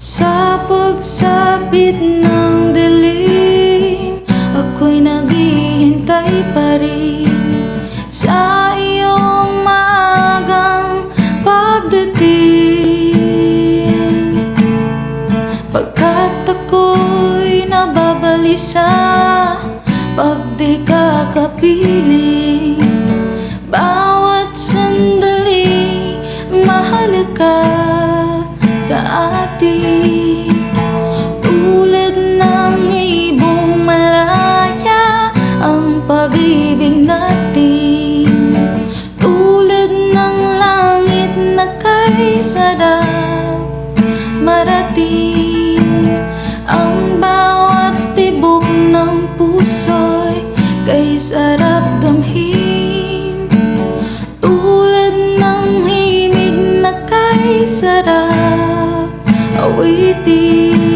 Sa pagsapit ng dilim, ako'y naghihintay pa rin sa iyong maagang pagdating. Pagkat ako'y nababalisa pag di ka kapiling. Bawat sandali mahalaga sa atin, tulad ng ibong malaya ang pag-ibig natin, tulad ng langit na kay sarap marating. Ang bawat tibok ng puso'y kay sarap damhin, tulad ng himig na kay sarap awitin.